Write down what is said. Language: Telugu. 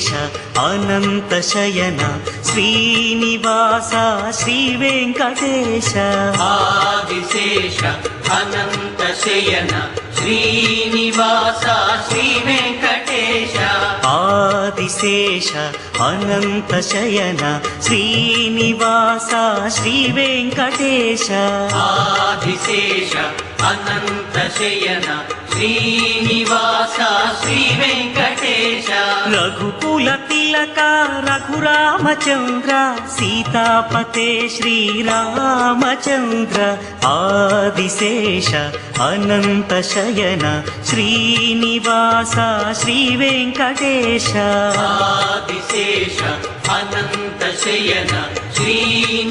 ఆదిశేష అనంత శయన శ్రీనివాస శ్రీ వెంకటేశ ఆదిశేష అనంత శయన శ్రీనివాస శ్రీ వెంకటేశ ఆదిశేష అనంత శయన శ్రీనివాస శ్రీ వెంకటేశ ఆదిశేష అనంత శయన శ్రీనివాస శ్రీ వెంకటేశ రఘుకుల తిలక రఘురామచంద్ర సీతాపతే శ్రీరామచంద్ర ఆదిశేష అనంత శయన శ్రీనివాస శ్రీ వెంకటేశ ఆదిశేష అనంత శయన శ్రీని